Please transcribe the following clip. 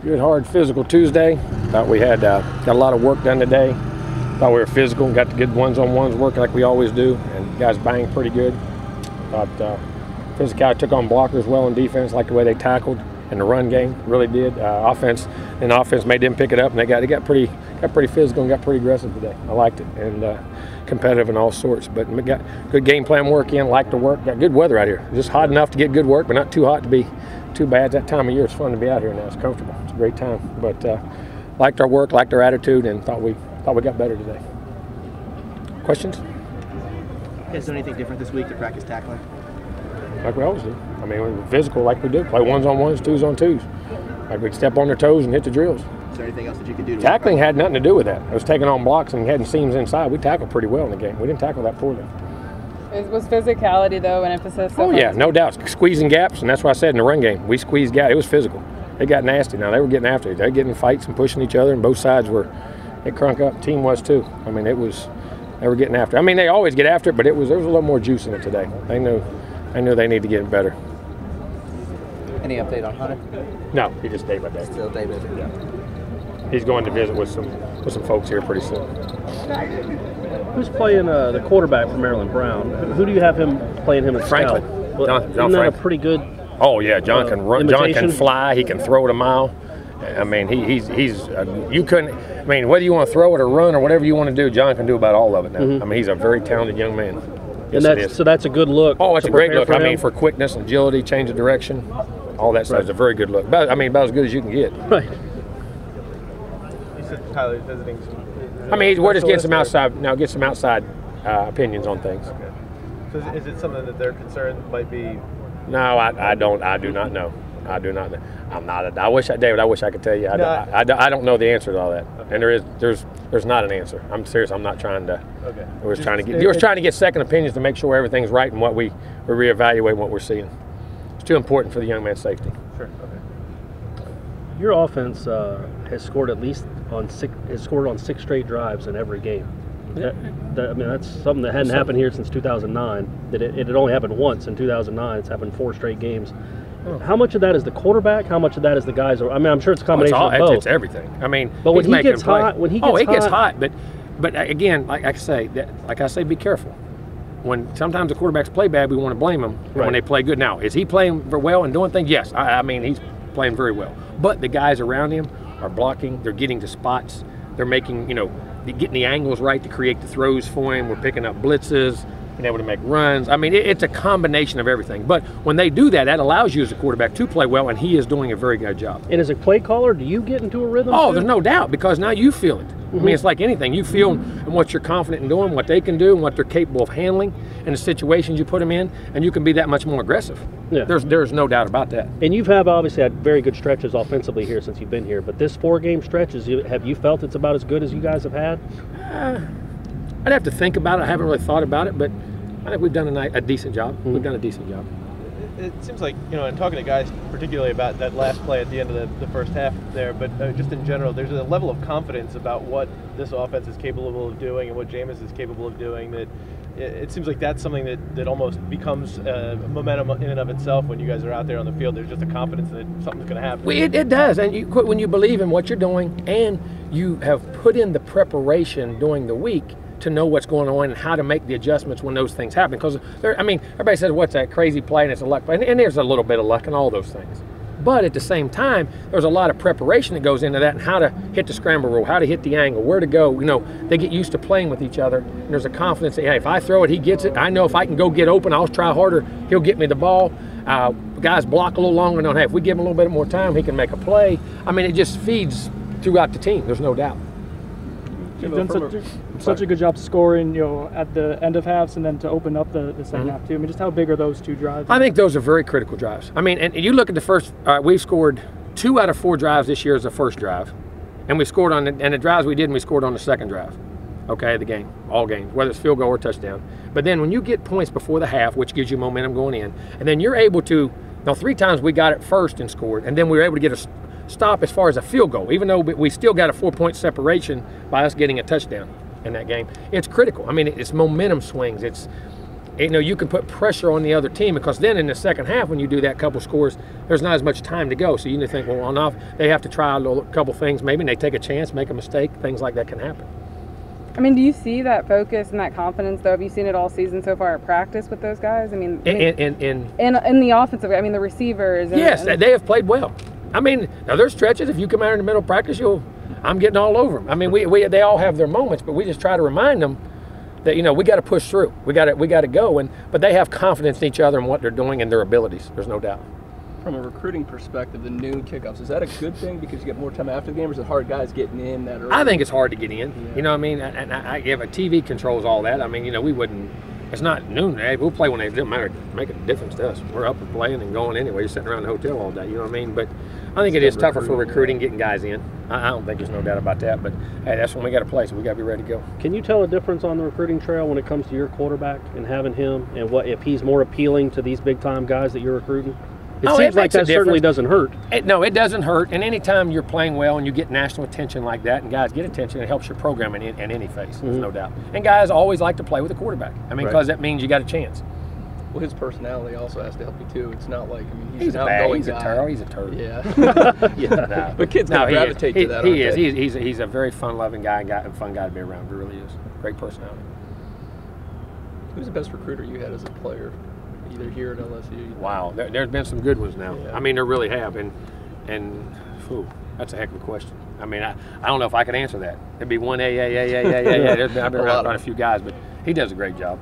Good, hard, physical Tuesday. Thought we had got a lot of work done today. Thought we were physical and got the good ones-on-ones working like we always do, and guys banged pretty good. Thought physicality took on blockers well in defense, like the way they tackled in the run game, really did. Offense made them pick it up, and they got pretty physical and got pretty aggressive today. I liked it, and competitive in all sorts. But we got good game plan work in, liked the work. Got good weather out here. Just hot enough to get good work, but not too hot to be too bad. That time of year, it's fun to be out here now. It's comfortable. It's a great time. But liked our work, liked our attitude, and thought we got better today. Questions? Is there anything different this week to practice tackling? Like we always do. I mean, we're physical like we do. Play ones-on-ones, twos-on-twos. Like we'd step on their toes and hit the drills. Is there anything else that you could do to tackling had nothing to do with that. It was taking on blocks and heading seams inside. We tackled pretty well in the game. We didn't tackle that poorly. Was physicality, though, an emphasis? Oh, yeah, no doubt. Squeezing gaps, and that's what I said in the run game. We squeezed gaps. It was physical. It got nasty. Now, they were getting after it. They were getting in fights and pushing each other, and both sides were – it crunk up. Team was, too. I mean, they were getting after it. I mean, they always get after it, but there was a little more juice in it today. They knew they need to get it better. Any update on Hunter? No, he just day by day. Still day by day. Yeah. He's going to visit with some folks here pretty soon. Who's playing the quarterback for Maryland Brown? Who do you have him playing him at Franklin. Well, John isn't that Franklin. a pretty good? Oh yeah, John can run. imitation? John can fly. He can throw it a mile. I mean, you couldn't. I mean, whether you want to throw it or run or whatever you want to do, John can do about all of it now. Mm-hmm. I mean, he's a very talented young man. Yes, and so that's a good look. Oh, it's a great look. I mean, for for quickness, agility, change of direction, all that stuff is a very good look. About as good as you can get. Right. You said Tyler's visiting some. I mean, we're just getting some outside opinions on things. Okay. So is it something that they're concerned might be? No, I do not know. I do not know. I wish I could tell you. I don't know the answer to all that. Okay. And there's not an answer. I'm serious. I'm not trying to. Okay. We're trying to get second opinions to make sure everything's right and what we reevaluate what we're seeing. It's too important for the young man's safety. Sure. Okay. Your offense has scored on 6 straight drives in every game. Yeah. I mean, that's something that hadn't happened here since 2009. That it had only happened once in 2009. It's happened 4 straight games. Oh. How much of that is the quarterback? How much of that is the guys? I mean, I'm sure it's a combination of both. It's everything. I mean, but when he gets hot, it gets hot. But again, like I say, be careful. When sometimes the quarterbacks play bad, we want to blame them. Right. When they play good, now is he playing well and doing things? Yes, I mean he's playing very well. But the guys around him are blocking. They're getting to spots. They're making getting the angles right to create the throws for him. We're picking up blitzes, being able to make runs. I mean, it's a combination of everything. But when they do that, that allows you as a quarterback to play well, and he is doing a very good job. And as a play caller, do you get into a rhythm? Oh, too? there's no doubt, because now you feel it. Mm-hmm. I mean, it's like anything. You feel and what you're confident in doing, what they can do, and what they're capable of handling, and the situations you put them in, and you can be that much more aggressive. Yeah. There's no doubt about that. And you've obviously had very good stretches offensively here since you've been here, but this 4-game stretch, have you felt it's about as good as you guys have had? I'd have to think about it. I haven't really thought about it, but I think we've done a decent job. Mm-hmm. We've done a decent job. It seems like, in talking to guys, particularly about that last play at the end of the first half there, but just in general, there's a level of confidence about what this offense is capable of doing and what Jameis is capable of doing that it seems like that's something that almost becomes momentum in and of itself when you guys are out there on the field. There's just a confidence that something's going to happen. It does, and when you believe in what you're doing and you have put in the preparation during the week to know what's going on and how to make the adjustments when those things happen. Because, everybody says, what's that crazy play and it's a luck play. And there's a little bit of luck in all those things. But at the same time, there's a lot of preparation that goes into that and how to hit the scramble rule, how to hit the angle, where to go. They get used to playing with each other. And there's a confidence that, hey, if I throw it, he gets it. I know if I can go get open, I'll try harder. He'll get me the ball. Guys block a little longer. Hey, if we give him a little bit more time, he can make a play. I mean, it just feeds throughout the team. There's no doubt. You've done such a good job scoring, at the end of halves and then to open up the second half too. I mean, just how big are those 2 drives? I think those are very critical drives. I mean, and you look at the first. We've scored 2 out of 4 drives this year as the first drive, and we scored on the drives we did, and we scored on the second drive. Okay, the game, all games, whether it's field goal or touchdown. But then when you get points before the half, which gives you momentum going in, and then you're able to. Now 3 times we got it first and scored, and then we were able to get a stop as far as a field goal, even though we still got a 4-point separation by us getting a touchdown in that game. It's critical. I mean, it's momentum swings. It's you can put pressure on the other team, because then in the second half when you do that couple scores, there's not as much time to go. So you need to think, well, on off, they have to try a couple things maybe, and they take a chance, make a mistake, things like that can happen. I mean, do you see that focus and that confidence, though? Have you seen it all season so far at practice with those guys? I mean, in the offensive, I mean, the receivers. Yes, they have played well. I mean, now there's stretches. If you come out in the middle of practice, I'm getting all over them. I mean, they all have their moments, but we just try to remind them that we got to push through. We got to go. But they have confidence in each other and what they're doing and their abilities. There's no doubt. From a recruiting perspective, the noon kickoffs, is that a good thing because you get more time after the game, or is it hard guys getting in that early? I think it's hard to get in. Yeah. You know what I mean? And if a TV controls all that, I mean, we wouldn't. It's not noon. Hey, we'll play when it doesn't matter. Make a difference to us. We're up and playing and going anyway. You're sitting around the hotel all day. You know what I mean? But I think it is tougher for recruiting, getting guys in. I don't think there's no doubt about that. But hey, that's when we got to play, so we got to be ready to go. Can you tell a difference on the recruiting trail when it comes to your quarterback and having him, and what if he's more appealing to these big time guys that you're recruiting? It seems like that certainly doesn't hurt. No, it doesn't hurt. And anytime you're playing well and you get national attention like that, and guys get attention, it helps your program in any phase. There's no doubt. And guys always like to play with a quarterback. I mean, because that means you got a chance. Well, his personality also has to help you too. It's not like, I mean, he's an outgoing he's guy. He's a turd. Yeah. Yeah. But kids can gravitate to that. He is. He's a very fun-loving guy and fun guy to be around. He really is. Great personality. Who's the best recruiter you had as a player, either here at LSU? Wow, there's been some good ones now. Yeah. I mean, there really have, and that's a heck of a question. I mean, I don't know if I could answer that. It'd be one. I've been around quite a few guys, but he does a great job.